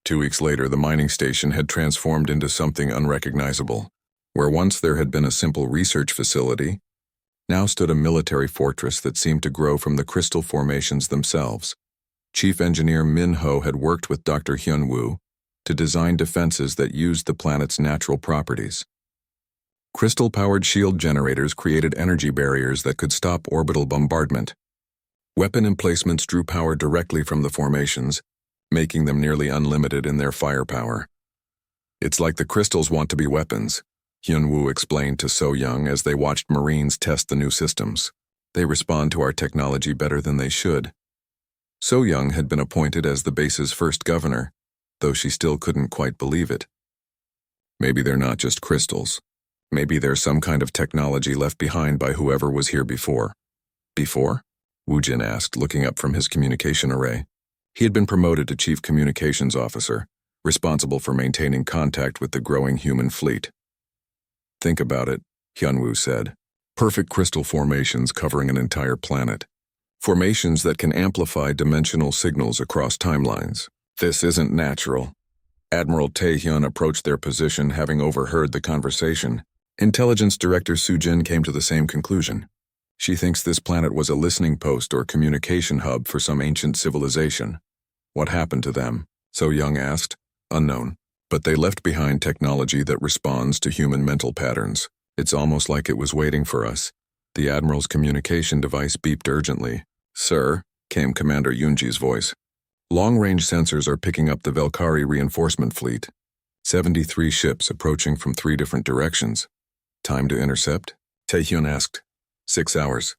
2 weeks later, the mining station had transformed into something unrecognizable. Where once there had been a simple research facility, now stood a military fortress that seemed to grow from the crystal formations themselves. Chief Engineer Min Ho had worked with Dr. Hyun Woo to design defenses that used the planet's natural properties. Crystal-powered shield generators created energy barriers that could stop orbital bombardment. Weapon emplacements drew power directly from the formations, making them nearly unlimited in their firepower. "It's like the crystals want to be weapons," Hyun Woo explained to So Young as they watched Marines test the new systems. "They respond to our technology better than they should." So Young had been appointed as the base's first governor, though she still couldn't quite believe it. Maybe they're not just crystals. Maybe there's some kind of technology left behind by whoever was here before. Before? Woo Jin asked, looking up from his communication array. He had been promoted to Chief Communications Officer, responsible for maintaining contact with the growing human fleet. "Think about it," Hyun Woo said. "Perfect crystal formations covering an entire planet. Formations that can amplify dimensional signals across timelines. This isn't natural." Admiral Tae-hyun approached their position, having overheard the conversation. Intelligence Director Soo-jin came to the same conclusion. She thinks this planet was a listening post or communication hub for some ancient civilization. "What happened to them?" So Young asked. "Unknown. But they left behind technology that responds to human mental patterns. It's almost like it was waiting for us." The Admiral's communication device beeped urgently. "Sir," came Commander Yoonji's voice. "Long-range sensors are picking up the Velkari reinforcement fleet. 73 ships approaching from 3 different directions. Time to intercept?" Tae-hyun asked. 6 hours.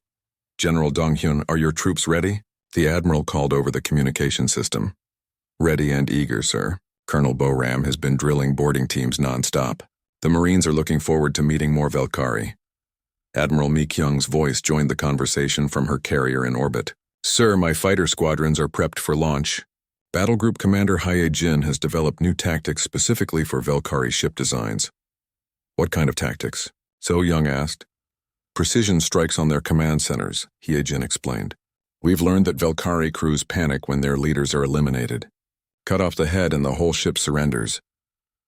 "General Dong-hyun, are your troops ready?" The Admiral called over the communication system. "Ready and eager, sir. Colonel Boram has been drilling boarding teams non-stop. The Marines are looking forward to meeting more Velkari." Admiral Mi Kyung's voice joined the conversation from her carrier in orbit. "Sir, my fighter squadrons are prepped for launch. Battle Group Commander Hye Jin has developed new tactics specifically for Velkari ship designs." "What kind of tactics?" So Young asked. "Precision strikes on their command centers," Hye Jin explained. "We've learned that Velkari crews panic when their leaders are eliminated. Cut off the head and the whole ship surrenders."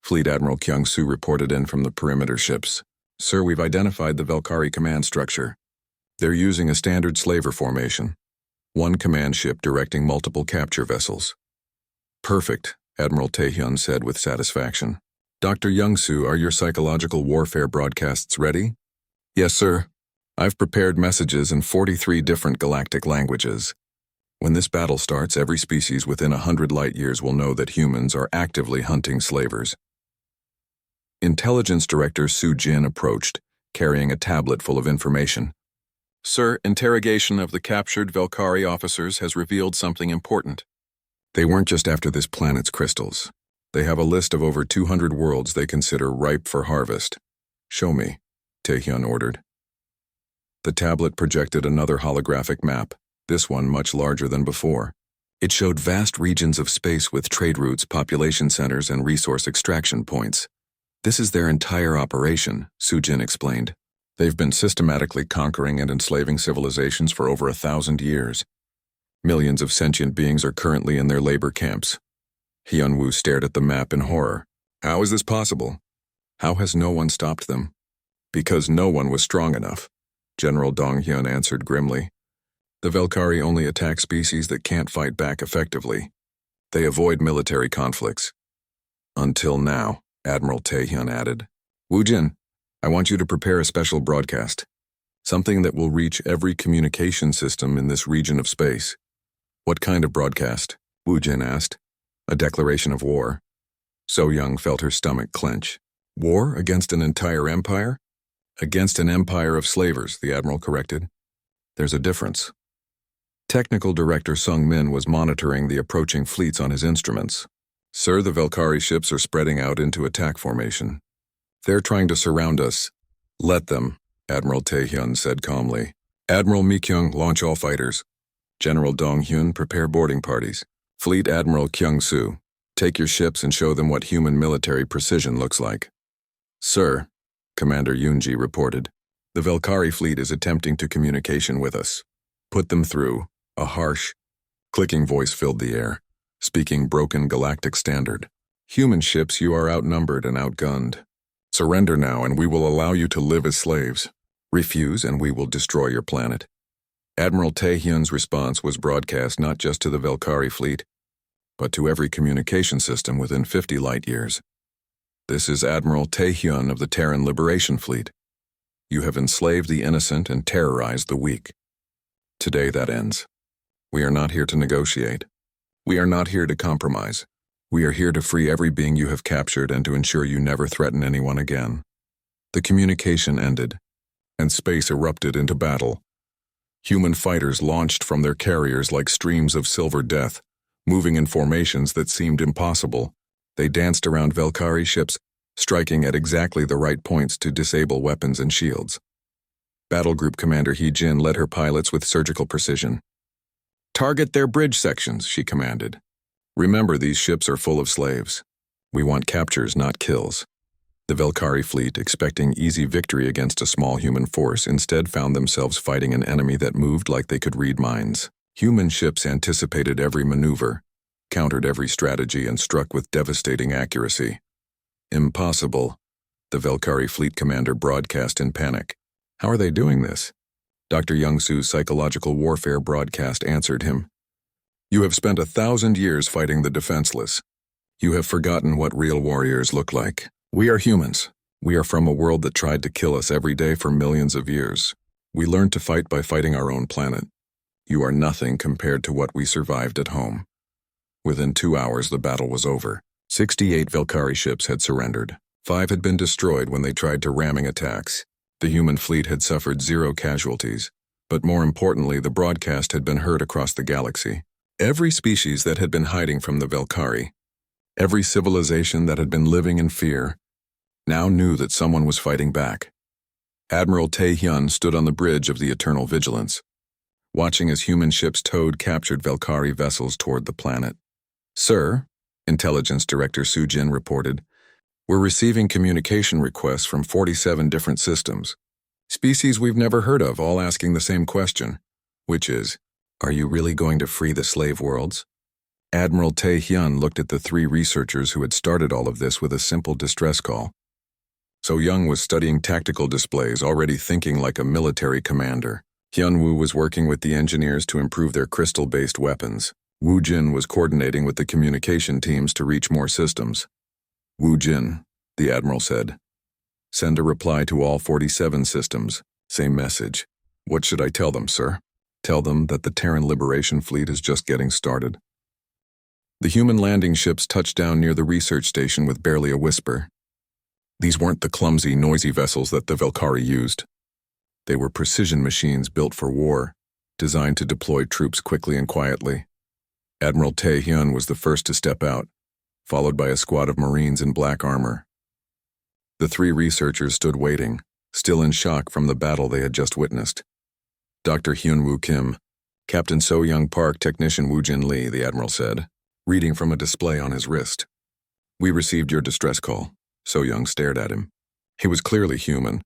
Fleet Admiral Kyung-soo reported in from the perimeter ships. "Sir, we've identified the Velkari command structure. They're using a standard slaver formation. 1 command ship directing multiple capture vessels." "Perfect," Admiral Tae-hyun said with satisfaction. "Dr. Young-soo, are your psychological warfare broadcasts ready?" "Yes, sir. I've prepared messages in 43 different galactic languages. When this battle starts, every species within 100 light-years will know that humans are actively hunting slavers." Intelligence Director Soo-jin approached, carrying a tablet full of information. "Sir, interrogation of the captured Velkari officers has revealed something important. They weren't just after this planet's crystals. They have a list of over 200 worlds they consider ripe for harvest." "Show me," Tae-hyun ordered. The tablet projected another holographic map, this one much larger than before. It showed vast regions of space with trade routes, population centers, and resource extraction points. "This is their entire operation," Soo-jin explained. "They've been systematically conquering and enslaving civilizations for over 1,000 years. Millions of sentient beings are currently in their labor camps." Hyun Woo stared at the map in horror. "How is this possible? How has no one stopped them?" "Because no one was strong enough," General Dong-hyun answered grimly. "The Velkari only attack species that can't fight back effectively. They avoid military conflicts." "Until now," Admiral Tae-hyun added. "Woo Jin, I want you to prepare a special broadcast. Something that will reach every communication system in this region of space." "What kind of broadcast?" Woo Jin asked. "A declaration of war." So Young felt her stomach clench. "War against an entire empire?" "Against an empire of slavers," the Admiral corrected. "There's a difference." Technical Director Sung Min was monitoring the approaching fleets on his instruments. "Sir, the Velkari ships are spreading out into attack formation. They're trying to surround us." "Let them," Admiral Tae-hyun said calmly. "Admiral Mi Kyung, launch all fighters. General Dong-hyun, prepare boarding parties. Fleet Admiral Kyung-soo, take your ships and show them what human military precision looks like." "Sir," Commander Yoonji reported, "the Velkari fleet is attempting to communication with us. Put them through." A harsh, clicking voice filled the air. speaking broken galactic standard. Human ships, you are outnumbered and outgunned. Surrender now and we will allow you to live as slaves. Refuse and we will destroy your planet. Admiral Tae-hyun's response was broadcast not just to the Velkari fleet, but to every communication system within 50 light-years. This is Admiral Tae-hyun of the Terran Liberation Fleet. You have enslaved the innocent and terrorized the weak. Today that ends. We are not here to negotiate. We are not here to compromise. We are here to free every being you have captured and to ensure you never threaten anyone again. The communication ended, and space erupted into battle. Human fighters launched from their carriers like streams of silver death, moving in formations that seemed impossible. They danced around Velkari ships, striking at exactly the right points to disable weapons and shields. Battle Group Commander Hee-jin led her pilots with surgical precision. "Target their bridge sections," she commanded. "Remember, these ships are full of slaves. We want captures, not kills." The Velkari fleet, expecting easy victory against a small human force, instead found themselves fighting an enemy that moved like they could read minds. Human ships anticipated every maneuver, countered every strategy, and struck with devastating accuracy. "Impossible," the Velkari fleet commander broadcast in panic. "How are they doing this?" Dr. Young-soo's psychological warfare broadcast answered him. "You have spent 1,000 years fighting the defenseless. You have forgotten what real warriors look like. We are humans. We are from a world that tried to kill us every day for millions of years. We learned to fight by fighting our own planet. You are nothing compared to what we survived at home." Within 2 hours, the battle was over. 68 Velkari ships had surrendered. 5 had been destroyed when they tried to ramming attacks. The human fleet had suffered 0 casualties, but more importantly, the broadcast had been heard across the galaxy. Every species that had been hiding from the Velkari, every civilization that had been living in fear, now knew that someone was fighting back. Admiral Tae-hyun stood on the bridge of the Eternal Vigilance, watching as human ships towed captured Velkari vessels toward the planet. "Sir," Intelligence Director Soo-jin reported, "we're receiving communication requests from 47 different systems. Species we've never heard of, all asking the same question, which is, are you really going to free the slave worlds?" Admiral Tae-hyun looked at the 3 researchers who had started all of this with a simple distress call. So Young was studying tactical displays, already thinking like a military commander. Hyun-woo was working with the engineers to improve their crystal-based weapons. Woo-jin was coordinating with the communication teams to reach more systems. "Woo-jin," the Admiral said. "Send a reply to all 47 systems. Same message." "What should I tell them, sir?" "Tell them that the Terran Liberation Fleet is just getting started." The human landing ships touched down near the research station with barely a whisper. These weren't the clumsy, noisy vessels that the Velkari used. They were precision machines built for war, designed to deploy troops quickly and quietly. Admiral Tae-hyun was the first to step out, followed by a squad of Marines in black armor. The 3 researchers stood waiting, still in shock from the battle they had just witnessed. Dr. Hyun-woo Kim, Captain So-young Park, Technician Woo-jin Lee, the Admiral said, reading from a display on his wrist. "We received your distress call." So-young stared at him. He was clearly human,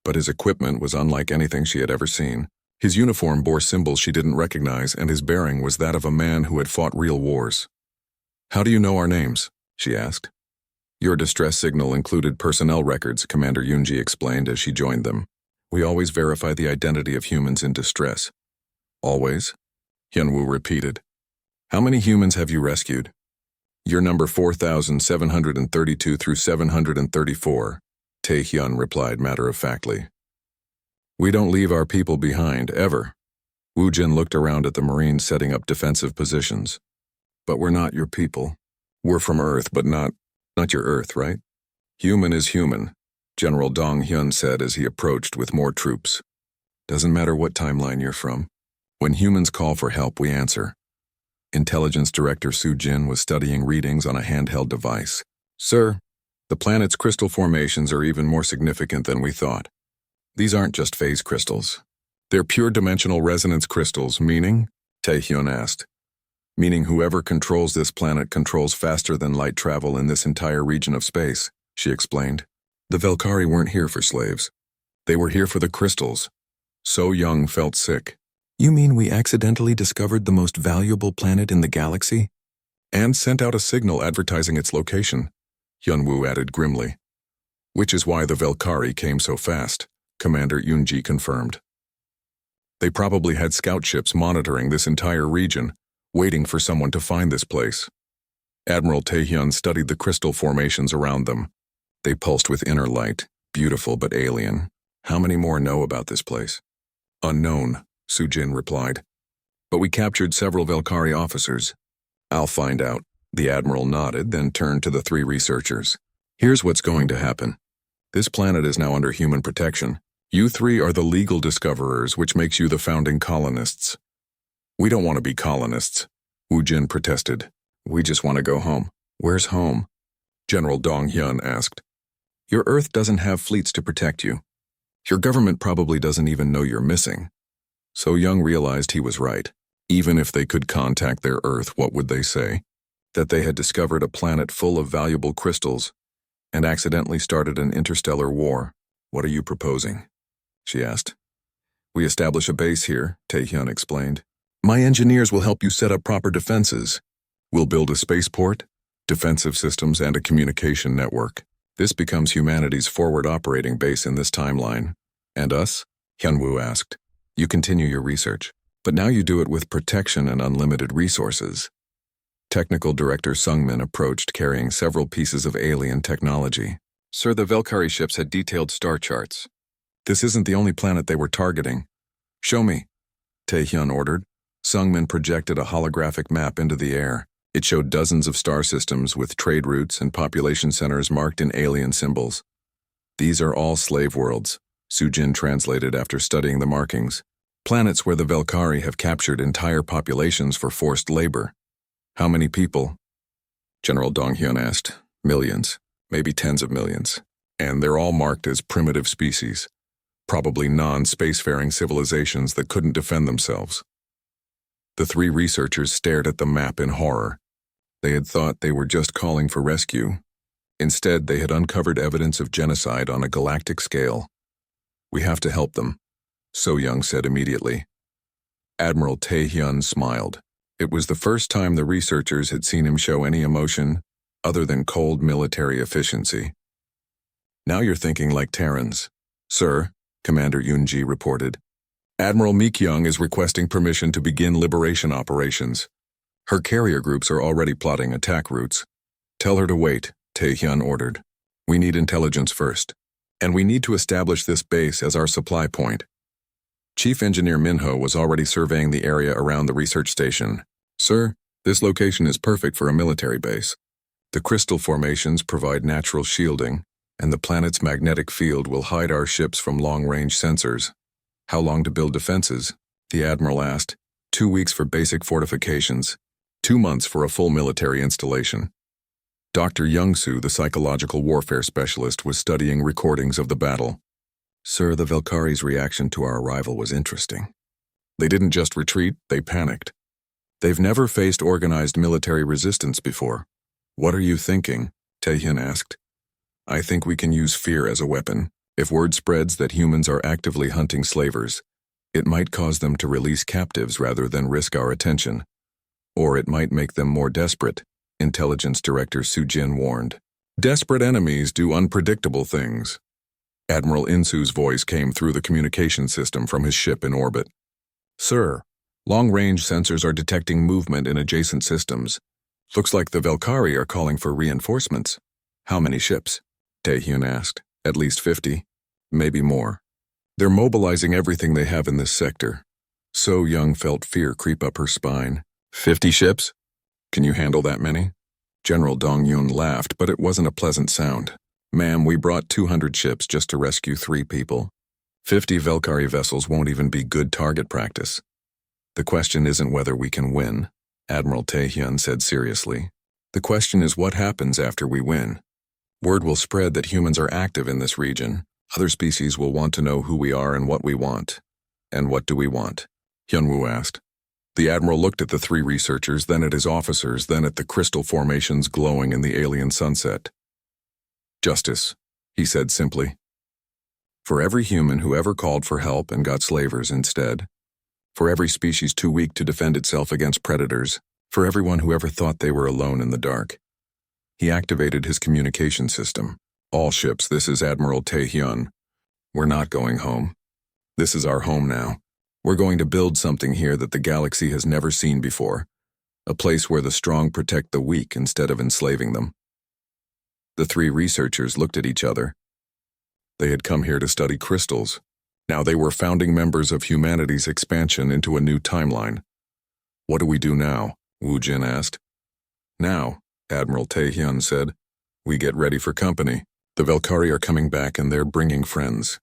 but his equipment was unlike anything she had ever seen. His uniform bore symbols she didn't recognize, and his bearing was that of a man who had fought real wars. "How do you know our names?" she asked. "Your distress signal included personnel records," Commander Yoonji explained as she joined them. "We always verify the identity of humans in distress." "Always?" Hyun-woo repeated. "How many humans have you rescued?" "Your number 4,732 through 734, Tae-hyun replied matter-of-factly. "We don't leave our people behind, ever." Woo-jin looked around at the Marines setting up defensive positions. "But we're not your people. We're from Earth, but not your Earth, right?" "Human is human," General Dong-hyun said as he approached with more troops. "Doesn't matter what timeline you're from. When humans call for help, we answer." Intelligence Director Soo-jin was studying readings on a handheld device. "Sir, the planet's crystal formations are even more significant than we thought. These aren't just phase crystals. They're pure dimensional resonance crystals, meaning?" Tae-hyun asked. "Meaning whoever controls this planet controls faster than light travel in this entire region of space," she explained. "The Velkari weren't here for slaves. They were here for the crystals." So-young felt sick. "You mean we accidentally discovered the most valuable planet in the galaxy?" And sent out a signal advertising its location, Hyunwoo added grimly. Which is why the Velkari came so fast, Commander Yoonji confirmed. They probably had scout ships monitoring this entire region, waiting for someone to find this place. Admiral Taehyun studied the crystal formations around them. They pulsed with inner light, beautiful but alien. How many more know about this place? Unknown, Sujin replied. But we captured several Velkari officers. I'll find out. The Admiral nodded, then turned to the three researchers. Here's what's going to happen. This planet is now under human protection. You three are the legal discoverers, which makes you the founding colonists. We don't want to be colonists, Woo Jin protested. We just want to go home. Where's home? General Dong Hyun asked. Your Earth doesn't have fleets to protect you. Your government probably doesn't even know you're missing. So Young realized he was right. Even if they could contact their Earth, what would they say? That they had discovered a planet full of valuable crystals and accidentally started an interstellar war. What are you proposing? She asked. We establish a base here, Taehyun explained. My engineers will help you set up proper defenses. We'll build a spaceport, defensive systems, and a communication network. This becomes humanity's forward operating base in this timeline. And us? Hyunwoo asked. You continue your research, but now you do it with protection and unlimited resources. Technical Director Sungmin approached carrying several pieces of alien technology. Sir, the Velkari ships had detailed star charts. This isn't the only planet they were targeting. Show me, Taehyun ordered. Sungmin projected a holographic map into the air. It showed dozens of star systems with trade routes and population centers marked in alien symbols. These are all slave worlds, Sujin translated after studying the markings. Planets where the Velkari have captured entire populations for forced labor. How many people? General Donghyun asked. Millions, maybe tens of millions. And they're all marked as primitive species. Probably non-spacefaring civilizations that couldn't defend themselves. The three researchers stared at the map in horror. They had thought they were just calling for rescue. Instead, they had uncovered evidence of genocide on a galactic scale. We have to help them, So Young said immediately. Admiral Taehyun smiled. It was the first time the researchers had seen him show any emotion other than cold military efficiency. Now you're thinking like Terrans. Sir, Commander Yoonji reported. Admiral Meek-young is requesting permission to begin liberation operations. Her carrier groups are already plotting attack routes. Tell her to wait, Taehyun ordered. We need intelligence first. And we need to establish this base as our supply point. Chief Engineer Minho was already surveying the area around the research station. Sir, this location is perfect for a military base. The crystal formations provide natural shielding, and the planet's magnetic field will hide our ships from long-range sensors. How long to build defenses? The Admiral asked. 2 weeks for basic fortifications. 2 months for a full military installation. Dr. Young-soo, the psychological warfare specialist, was studying recordings of the battle. Sir, the Velkari's reaction to our arrival was interesting. They didn't just retreat, they panicked. They've never faced organized military resistance before. What are you thinking? Taehyun asked. I think we can use fear as a weapon. If word spreads that humans are actively hunting slavers, it might cause them to release captives rather than risk our attention. Or it might make them more desperate, Intelligence Director Sujin warned. Desperate enemies do unpredictable things. Admiral Insu's voice came through the communication system from his ship in orbit. Sir, long-range sensors are detecting movement in adjacent systems. Looks like the Velkari are calling for reinforcements. How many ships? Taehyun asked. At least 50. Maybe more. They're mobilizing everything they have in this sector. So Young felt fear creep up her spine. 50 ships? Can you handle that many? General Dong-yoon laughed, but it wasn't a pleasant sound. Ma'am, we brought 200 ships just to rescue 3 people. 50 Velkari vessels won't even be good target practice. The question isn't whether we can win, Admiral Taehyun said seriously. The question is what happens after we win. Word will spread that humans are active in this region. Other species will want to know who we are and what we want. And what do we want? Hyunwoo asked. The Admiral looked at the 3 researchers, then at his officers, then at the crystal formations glowing in the alien sunset. Justice, he said simply. For every human who ever called for help and got slavers instead. For every species too weak to defend itself against predators. for everyone who ever thought they were alone in the dark. He activated his communication system. All ships, this is Admiral Tae-hyun. We're not going home. This is our home now. We're going to build something here that the galaxy has never seen before. A place where the strong protect the weak instead of enslaving them. The three researchers looked at each other. They had come here to study crystals. Now they were founding members of humanity's expansion into a new timeline. What do we do now? Woo Jin asked. Now, Admiral Tae-hyun said, we get ready for company. The Velkari are coming back and they're bringing friends.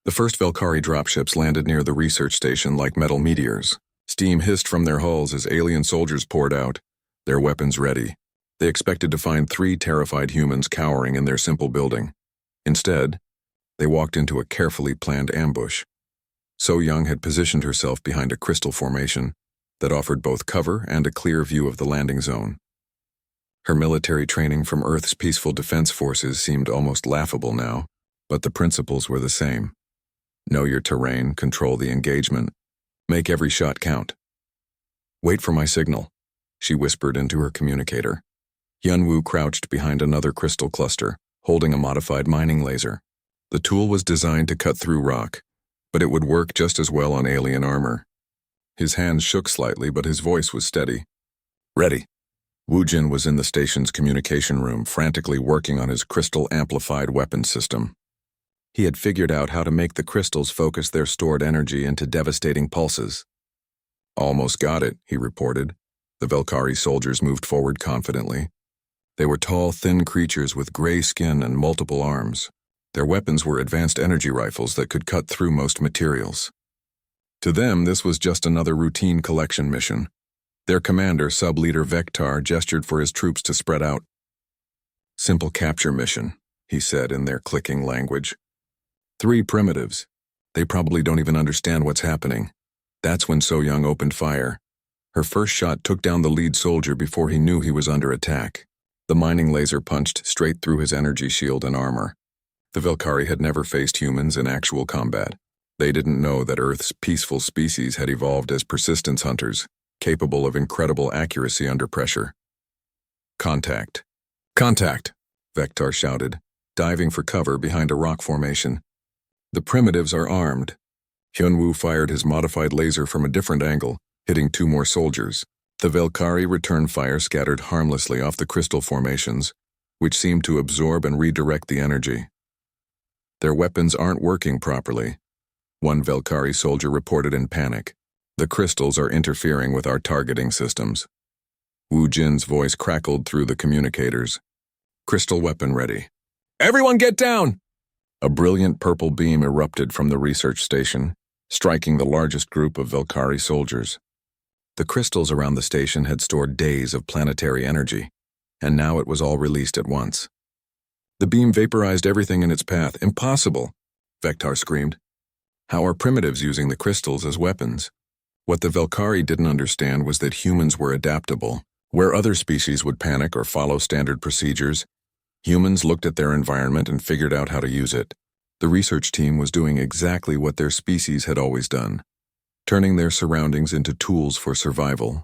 The first Velkari dropships landed near the research station like metal meteors. Steam hissed from their hulls as alien soldiers poured out, their weapons ready. They expected to find 3 terrified humans cowering in their simple building. Instead, they walked into a carefully planned ambush. So Young had positioned herself behind a crystal formation that offered both cover and a clear view of the landing zone. Her military training from Earth's peaceful defense forces seemed almost laughable now, but the principles were the same. Know your terrain, control the engagement, make every shot count. Wait for my signal, she whispered into her communicator. Hyun-woo crouched behind another crystal cluster, holding a modified mining laser. The tool was designed to cut through rock, but it would work just as well on alien armor. His hands shook slightly, but his voice was steady. Ready. Woo Jin was in the station's communication room, frantically working on his crystal-amplified weapon system. He had figured out how to make the crystals focus their stored energy into devastating pulses. Almost got it, he reported. The Velkari soldiers moved forward confidently. They were tall, thin creatures with gray skin and multiple arms. Their weapons were advanced energy rifles that could cut through most materials. To them, this was just another routine collection mission. Their commander, Sub-Leader Vektar, gestured for his troops to spread out. Simple capture mission, he said in their clicking language. 3 primitives. They probably don't even understand what's happening. That's when So Young opened fire. Her first shot took down the lead soldier before he knew he was under attack. The mining laser punched straight through his energy shield and armor. The Velkari had never faced humans in actual combat. They didn't know that Earth's peaceful species had evolved as persistence hunters, capable of incredible accuracy under pressure. Contact. Contact, Vektar shouted, diving for cover behind a rock formation. The primitives are armed. Hyun-woo fired his modified laser from a different angle, hitting 2 more soldiers. The Velkari returned fire scattered harmlessly off the crystal formations, which seemed to absorb and redirect the energy. Their weapons aren't working properly, one Velkari soldier reported in panic. The crystals are interfering with our targeting systems. Woo Jin's voice crackled through the communicators. Crystal weapon ready. Everyone get down! A brilliant purple beam erupted from the research station, striking the largest group of Velkari soldiers. The crystals around the station had stored days of planetary energy, and now it was all released at once. The beam vaporized everything in its path. Impossible, Vektar screamed. How are primitives using the crystals as weapons? What the Velkari didn't understand was that humans were adaptable. Where other species would panic or follow standard procedures, humans looked at their environment and figured out how to use it. The research team was doing exactly what their species had always done, turning their surroundings into tools for survival.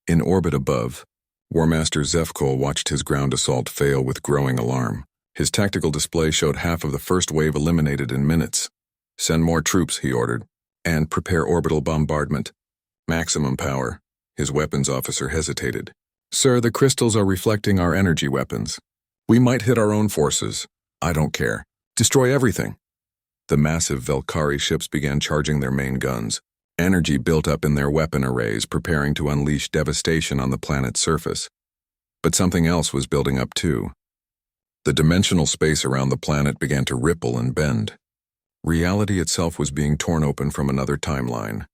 In orbit above, War Master Zefkol watched his ground assault fail with growing alarm. His tactical display showed half of the first wave eliminated in minutes. Send more troops, he ordered, and prepare orbital bombardment. Maximum power. His weapons officer hesitated. Sir, the crystals are reflecting our energy weapons. We might hit our own forces. I don't care. Destroy everything. The massive Velkari ships began charging their main guns. Energy built up in their weapon arrays, preparing to unleash devastation on the planet's surface. But something else was building up too. The dimensional space around the planet began to ripple and bend. Reality itself was being torn open from another timeline.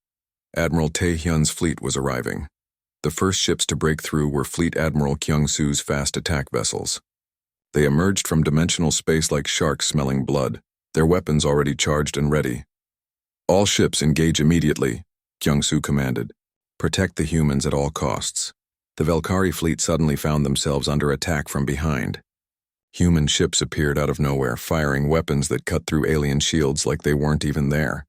Admiral Tae-hyun's fleet was arriving. The first ships to break through were Fleet Admiral Kyung-soo's fast attack vessels. They emerged from dimensional space like sharks smelling blood, their weapons already charged and ready. All ships engage immediately, Kyung-soo commanded. Protect the humans at all costs. The Velkari fleet suddenly found themselves under attack from behind. Human ships appeared out of nowhere, firing weapons that cut through alien shields like they weren't even there.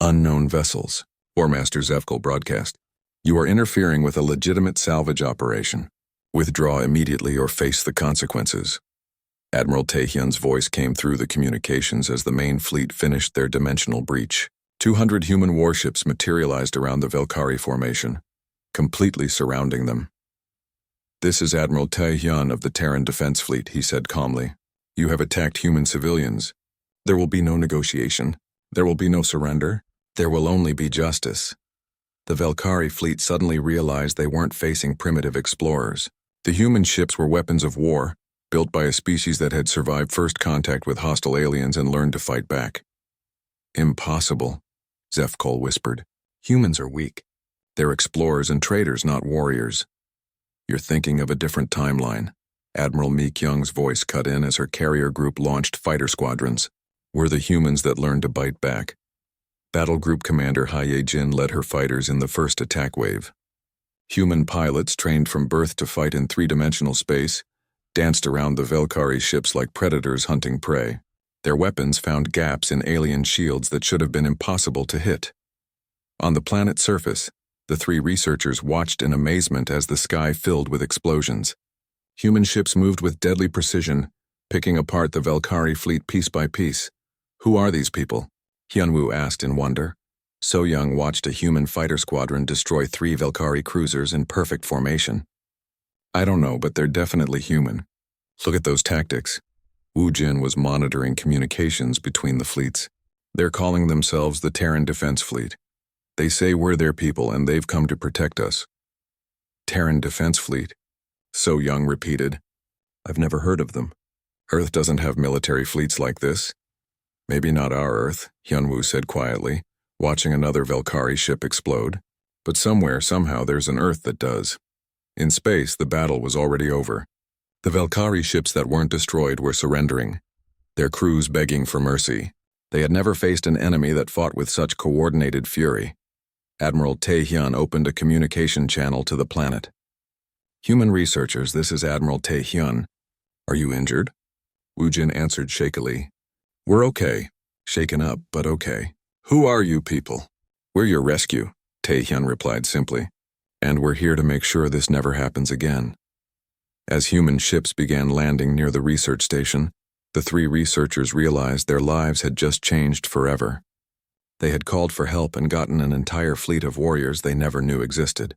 Unknown vessels, War Master Zefkol broadcast. You are interfering with a legitimate salvage operation. Withdraw immediately or face the consequences. Admiral Taehyun's voice came through the communications as the main fleet finished their dimensional breach. 200 human warships materialized around the Valkyrie formation, completely surrounding them. "This is Admiral Taehyun of the Terran Defense Fleet," he said calmly. "You have attacked human civilians. There will be no negotiation. There will be no surrender. There will only be justice." The Valkyrie fleet suddenly realized they weren't facing primitive explorers. The human ships were weapons of war, built by a species that had survived first contact with hostile aliens and learned to fight back. "Impossible," Zefkol whispered. "Humans are weak. They're explorers and traders, not warriors." "You're thinking of a different timeline." Admiral Mi Kyung's voice cut in as her carrier group launched fighter squadrons. "We're the humans that learned to bite back." Battle Group Commander Haye Jin led her fighters in the first attack wave. Human pilots, trained from birth to fight in three-dimensional space, danced around the Valkyrie ships like predators hunting prey. Their weapons found gaps in alien shields that should have been impossible to hit. On the planet's surface, the three researchers watched in amazement as the sky filled with explosions. Human ships moved with deadly precision, picking apart the Valkyrie fleet piece by piece. "Who are these people?" Hyunwoo asked in wonder. So Young watched a human fighter squadron destroy 3 Valkyrie cruisers in perfect formation. "I don't know, but they're definitely human. Look at those tactics." Woo Jin was monitoring communications between the fleets. "They're calling themselves the Terran Defense Fleet. They say we're their people and they've come to protect us." "Terran Defense Fleet?" So Young repeated. "I've never heard of them. Earth doesn't have military fleets like this." "Maybe not our Earth," Hyunwoo said quietly, watching another Valkyrie ship explode. "But somewhere, somehow, there's an Earth that does." In space, the battle was already over. The Valkyrie ships that weren't destroyed were surrendering, their crews begging for mercy. They had never faced an enemy that fought with such coordinated fury. Admiral Taehyun opened a communication channel to the planet. "Human researchers, this is Admiral Taehyun. Are you injured?" Woojin answered shakily. "We're okay. Shaken up, but okay." "Who are you people?" "We're your rescue," Taehyun replied simply. "And we're here to make sure this never happens again." As human ships began landing near the research station, the 3 researchers realized their lives had just changed forever. They had called for help and gotten an entire fleet of warriors they never knew existed.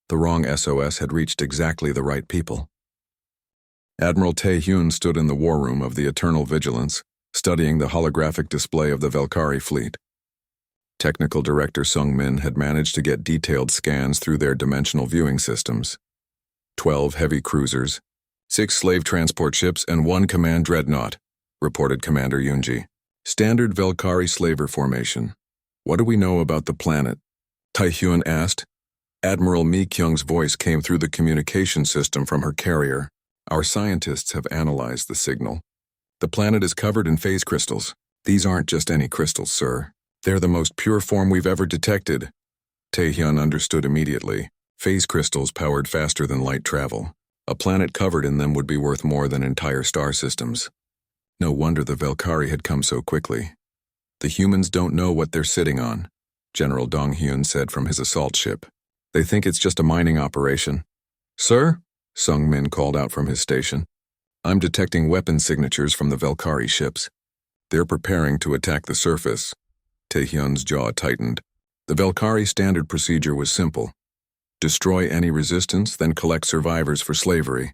The wrong SOS had reached exactly the right people. Admiral Taehyun stood in the war room of the Eternal Vigilance, studying the holographic display of the Valkyrie fleet. Technical Director Sung Min had managed to get detailed scans through their dimensional viewing systems. 12 heavy cruisers, 6 slave transport ships, and 1 command dreadnought, reported Commander Yoonji. "Standard Valkyrie slaver formation. What do we know about the planet?" Taehyun asked. Admiral Mi Kyung's voice came through the communication system from her carrier. "Our scientists have analyzed the signal. The planet is covered in phase crystals. These aren't just any crystals, sir. They're the most pure form we've ever detected." Taehyun understood immediately. Phase crystals powered faster than light travel. A planet covered in them would be worth more than entire star systems. No wonder the Valkyrie had come so quickly. "The humans don't know what they're sitting on," General Dong-hyun said from his assault ship. "They think it's just a mining operation." "Sir?" Sung Min called out from his station. "I'm detecting weapon signatures from the Valkyrie ships. They're preparing to attack the surface." Taehyun's jaw tightened. The Valkyrie standard procedure was simple. Destroy any resistance, then collect survivors for slavery.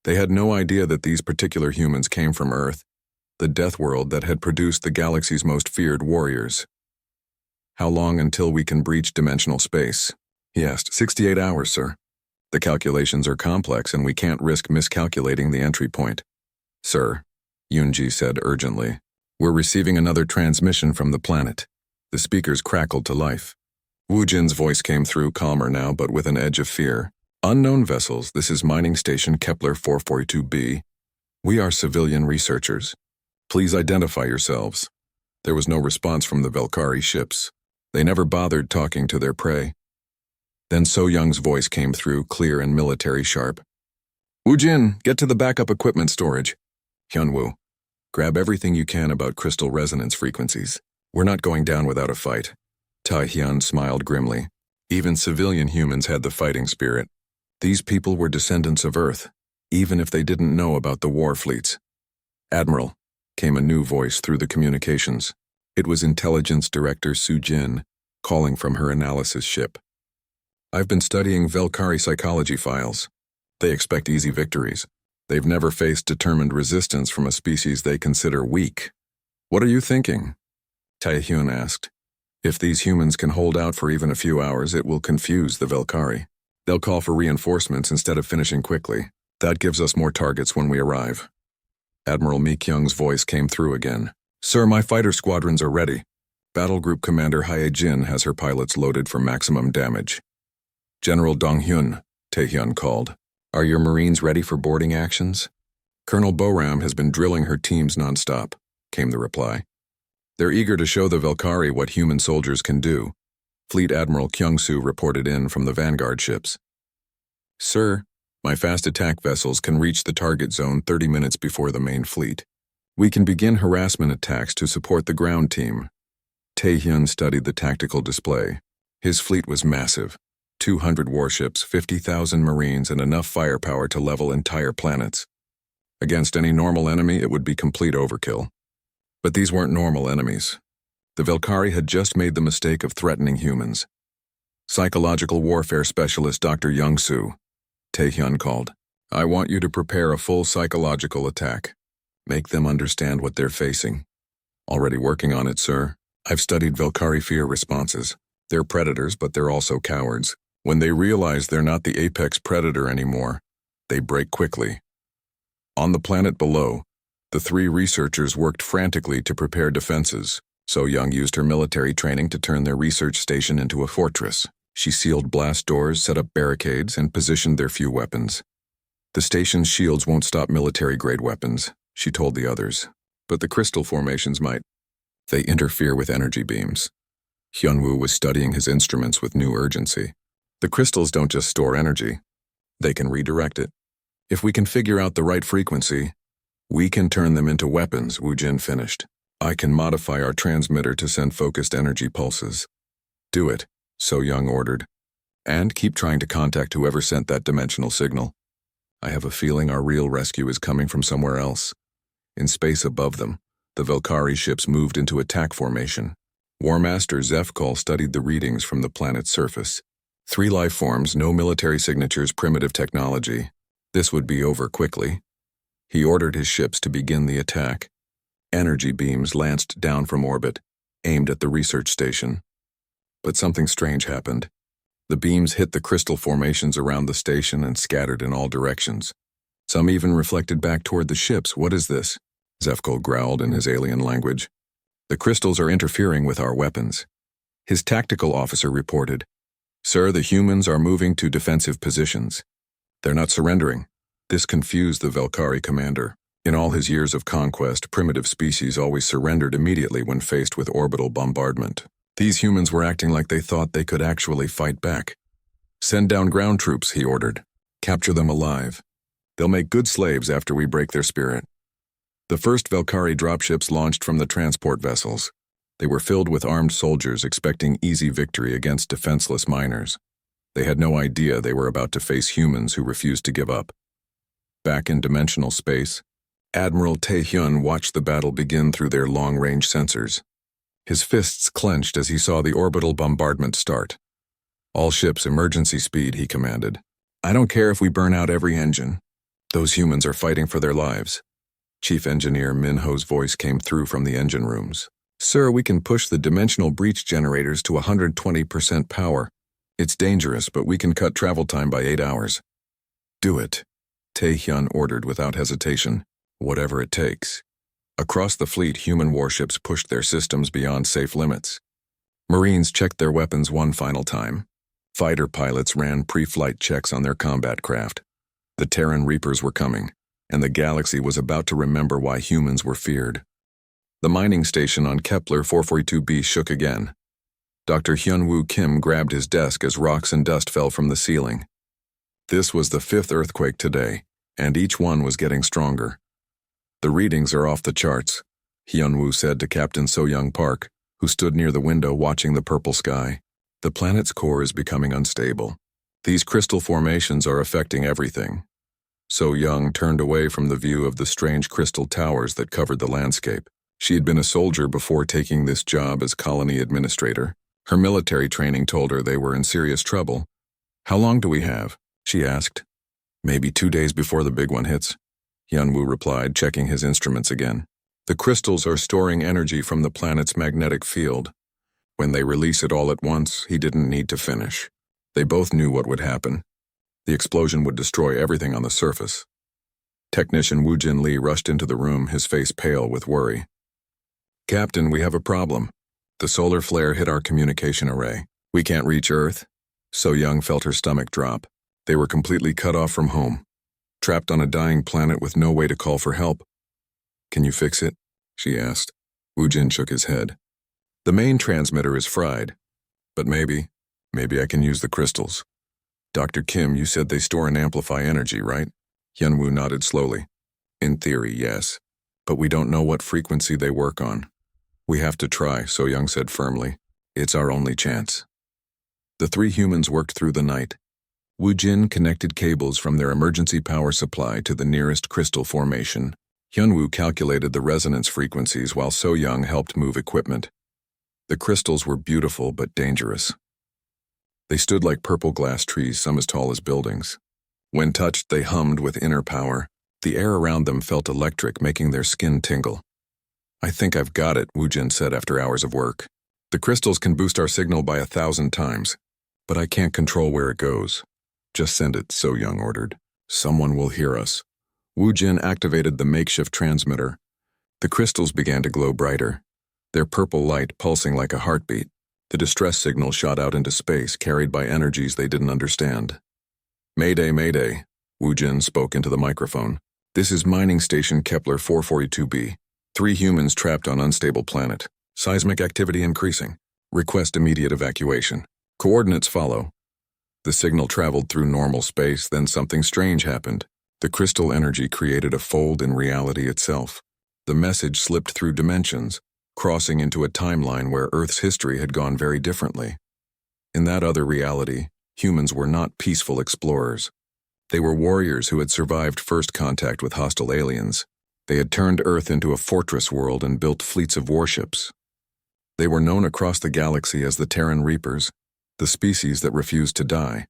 They had no idea that these particular humans came from Earth, the death world that had produced the galaxy's most feared warriors. "How long until we can breach dimensional space?" he asked. 68 hours, sir. The calculations are complex and we can't risk miscalculating the entry point." "Sir," Yoonji said urgently, "we're receiving another transmission from the planet." The speakers crackled to life. Woojin's voice came through, calmer now, but with an edge of fear. "Unknown vessels, this is Mining Station Kepler 442b. We are civilian researchers. Please identify yourselves." There was no response from the Valkyrie ships. They never bothered talking to their prey. Then So Young's voice came through, clear and military sharp. "Woojin, get to the backup equipment storage. Hyunwoo, grab everything you can about crystal resonance frequencies. We're not going down without a fight." Taehyun smiled grimly. Even civilian humans had the fighting spirit. These people were descendants of Earth, even if they didn't know about the war fleets. "Admiral," came a new voice through the communications. It was Intelligence Director Su Jin, calling from her analysis ship. "I've been studying Velkari psychology files. They expect easy victories. They've never faced determined resistance from a species they consider weak." "What are you thinking?" Taehyun asked. "If these humans can hold out for even a few hours, it will confuse the Velkari. They'll call for reinforcements instead of finishing quickly. That gives us more targets when we arrive." Admiral Mi Kyung's voice came through again. "Sir, my fighter squadrons are ready. Battle Group Commander Hae Jin has her pilots loaded for maximum damage." "General Dong-hyun," Taehyun called. "Are your Marines ready for boarding actions?" "Colonel Boram has been drilling her teams nonstop," came the reply. "They're eager to show the Velkari what human soldiers can do." Fleet Admiral Kyung-soo reported in from the Vanguard ships. "Sir, my fast attack vessels can reach the target zone 30 minutes before the main fleet. We can begin harassment attacks to support the ground team." Taehyun studied the tactical display. His fleet was massive. 200 warships, 50,000 Marines, and enough firepower to level entire planets. Against any normal enemy, it would be complete overkill. But these weren't normal enemies. The Velkari had just made the mistake of threatening humans. "Psychological warfare specialist Dr. Young-soo," Taehyun called. "I want you to prepare a full psychological attack. Make them understand what they're facing." "Already working on it, sir. I've studied Velkari fear responses. They're predators, but they're also cowards. When they realize they're not the apex predator anymore, they break quickly." On the planet below, the three researchers worked frantically to prepare defenses. So Young used her military training to turn their research station into a fortress. She sealed blast doors, set up barricades, and positioned their few weapons. "The station's shields won't stop military-grade weapons," she told the others. "But the crystal formations might. They interfere with energy beams." Hyunwoo was studying his instruments with new urgency. "The crystals don't just store energy. They can redirect it. If we can figure out the right frequency, we can turn them into weapons," Woo Jin finished. "I can modify our transmitter to send focused energy pulses." "Do it," So Young ordered. "And keep trying to contact whoever sent that dimensional signal. I have a feeling our real rescue is coming from somewhere else." In space above them, the Velkari ships moved into attack formation. War Master Zefkal studied the readings from the planet's surface. 3 life forms, no military signatures, primitive technology. This would be over quickly. He ordered his ships to begin the attack. Energy beams lanced down from orbit, aimed at the research station. But something strange happened. The beams hit the crystal formations around the station and scattered in all directions. Some even reflected back toward the ships. "What is this?" Zefkal growled in his alien language. "The crystals are interfering with our weapons." His tactical officer reported, "Sir, the humans are moving to defensive positions. They're not surrendering." This confused the Velkari commander. In all his years of conquest, primitive species always surrendered immediately when faced with orbital bombardment. These humans were acting like they thought they could actually fight back. "Send down ground troops," he ordered. "Capture them alive. They'll make good slaves after we break their spirit." The first Velkari dropships launched from the transport vessels. They were filled with armed soldiers expecting easy victory against defenseless miners. They had no idea they were about to face humans who refused to give up. Back in dimensional space, Admiral Taehyun watched the battle begin through their long-range sensors. His fists clenched as he saw the orbital bombardment start. "All ships, emergency speed," he commanded. "I don't care if we burn out every engine. Those humans are fighting for their lives." Chief Engineer Min Ho's voice came through from the engine rooms. "Sir, we can push the dimensional breach generators to 120% power. It's dangerous, but we can cut travel time by 8 hours." "Do it," Taehyun ordered without hesitation. "Whatever it takes." Across the fleet, human warships pushed their systems beyond safe limits. Marines checked their weapons one final time. Fighter pilots ran pre-flight checks on their combat craft. The Terran Reapers were coming, and the galaxy was about to remember why humans were feared. The mining station on Kepler 442b shook again. Dr. Hyunwoo Kim grabbed his desk as rocks and dust fell from the ceiling. This was the 5th earthquake today, and each one was getting stronger. "The readings are off the charts," Hyunwoo said to Captain So-young Park, who stood near the window watching the purple sky. The planet's core is becoming unstable. These crystal formations are affecting everything. So Young turned away from the view of the strange crystal towers that covered the landscape. She had been a soldier before taking this job as colony administrator. Her military training told her they were in serious trouble. "How long do we have?" she asked. "Maybe 2 days before the big one hits," Hyunwoo replied, checking his instruments again. "The crystals are storing energy from the planet's magnetic field. When they release it all at once, he didn't need to finish. They both knew what would happen. The explosion would destroy everything on the surface." Technician Woo Jin Lee rushed into the room, his face pale with worry. "Captain, we have a problem. The solar flare hit our communication array. We can't reach Earth." So Young felt her stomach drop. They were completely cut off from home, trapped on a dying planet with no way to call for help. "Can you fix it?" she asked. Woo Jin shook his head. "The main transmitter is fried, but maybe I can use the crystals." "Dr. Kim, you said they store and amplify energy, right?" Hyunwoo nodded slowly. "In theory, yes, but we don't know what frequency they work on." "We have to try," So Young said firmly. "It's our only chance." The three humans worked through the night. Woo Jin connected cables from their emergency power supply to the nearest crystal formation. Hyunwoo calculated the resonance frequencies while So Young helped move equipment. The crystals were beautiful but dangerous. They stood like purple glass trees, some as tall as buildings. When touched, they hummed with inner power. The air around them felt electric, making their skin tingle. "I think I've got it," Woo Jin said after hours of work. "The crystals can boost our signal by 1,000 times, but I can't control where it goes." "Just send it," So Young ordered. "Someone will hear us." Woo Jin activated the makeshift transmitter. The crystals began to glow brighter, their purple light pulsing like a heartbeat. The distress signal shot out into space, carried by energies they didn't understand. "Mayday, mayday," Woo Jin spoke into the microphone. "This is mining station Kepler 442b. 3 humans trapped on unstable planet. Seismic activity increasing. Request immediate evacuation. Coordinates follow." The signal traveled through normal space, then something strange happened. The crystal energy created a fold in reality itself. The message slipped through dimensions, crossing into a timeline where Earth's history had gone very differently. In that other reality, humans were not peaceful explorers. They were warriors who had survived first contact with hostile aliens. They had turned Earth into a fortress world and built fleets of warships. They were known across the galaxy as the Terran Reapers, the species that refused to die.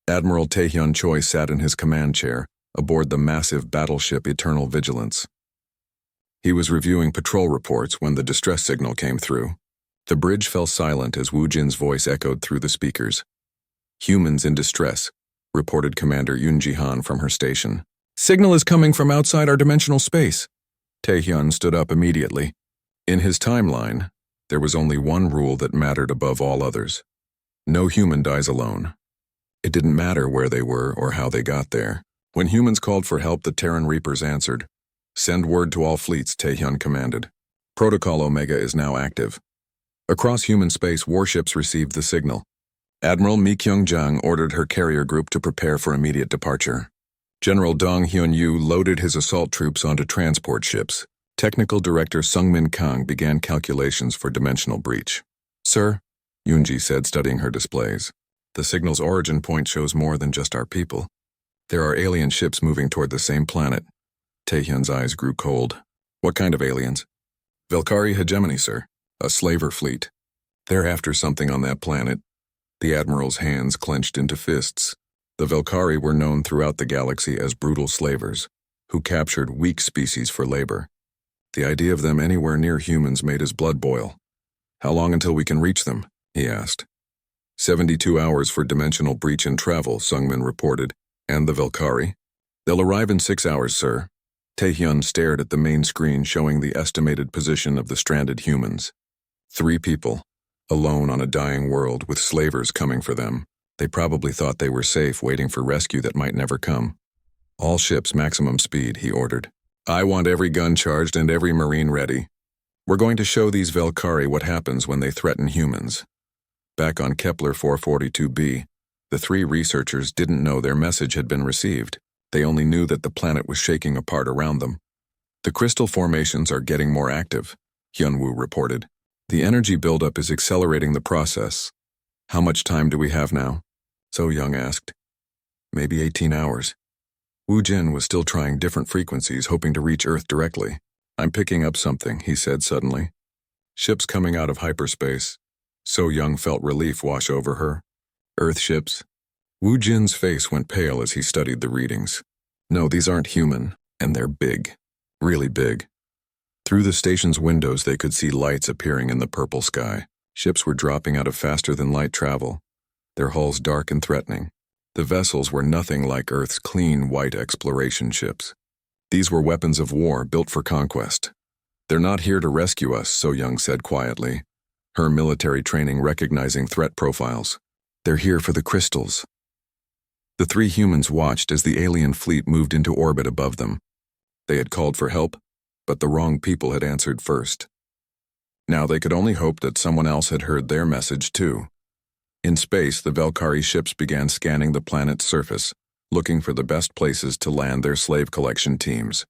Admiral Taehyun Choi sat in his command chair aboard the massive battleship Eternal Vigilance. He was reviewing patrol reports when the distress signal came through. The bridge fell silent as Woo Jin's voice echoed through the speakers. "Humans in distress," reported Commander Yoon Ji-han from her station. "Signal is coming from outside our dimensional space." Taehyun stood up immediately. In his timeline, there was only one rule that mattered above all others. No human dies alone. It didn't matter where they were or how they got there. When humans called for help, the Terran Reapers answered. "Send word to all fleets," Taehyun commanded. "Protocol Omega is now active." Across human space, warships received the signal. Admiral Mi Kyung-jang ordered her carrier group to prepare for immediate departure. General Dong Hyun-yu loaded his assault troops onto transport ships. Technical Director Sung-min Kang began calculations for dimensional breach. "Sir," Yoonji said, studying her displays, "the signal's origin point shows more than just our people. There are alien ships moving toward the same planet." Taehyun's eyes grew cold. "What kind of aliens?" "Velkari hegemony, sir. A slaver fleet. They're after something on that planet." The Admiral's hands clenched into fists. The Velkari were known throughout the galaxy as brutal slavers, who captured weak species for labor. The idea of them anywhere near humans made his blood boil. "How long until we can reach them?" he asked. 72 hours for dimensional breach and travel," Sungmin reported. "And the Velkari?" "They'll arrive in 6 hours, sir." Taehyun stared at the main screen showing the estimated position of the stranded humans. 3 people, alone on a dying world with slavers coming for them. They probably thought they were safe, waiting for rescue that might never come. "All ships maximum speed," he ordered. "I want every gun charged and every Marine ready. We're going to show these Velkari what happens when they threaten humans." Back on Kepler 442b, the 3 researchers didn't know their message had been received. They only knew that the planet was shaking apart around them. "The crystal formations are getting more active," Hyunwoo reported. "The energy buildup is accelerating the process. How much time do we have now? So Young asked. Maybe 18 hours. Wu Jin was still trying different frequencies, hoping to reach Earth directly. I'm picking up something, he said suddenly. Ships coming out of hyperspace. So Young felt relief wash over her. Earth ships? Wu Jin's face went pale as he studied the readings. No, these aren't human, and they're big. Really big. Through the station's windows they could see lights appearing in the purple sky. Ships were dropping out of faster-than-light travel, their hulls dark and threatening. The vessels were nothing like Earth's clean, white exploration ships. These were weapons of war built for conquest. They're not here to rescue us, So Young said quietly, her military training recognizing threat profiles. They're here for the crystals. The three humans watched as the alien fleet moved into orbit above them. They had called for help, but the wrong people had answered first. Now they could only hope that someone else had heard their message too. In space, the Velkari ships began scanning the planet's surface, looking for the best places to land their slave collection teams.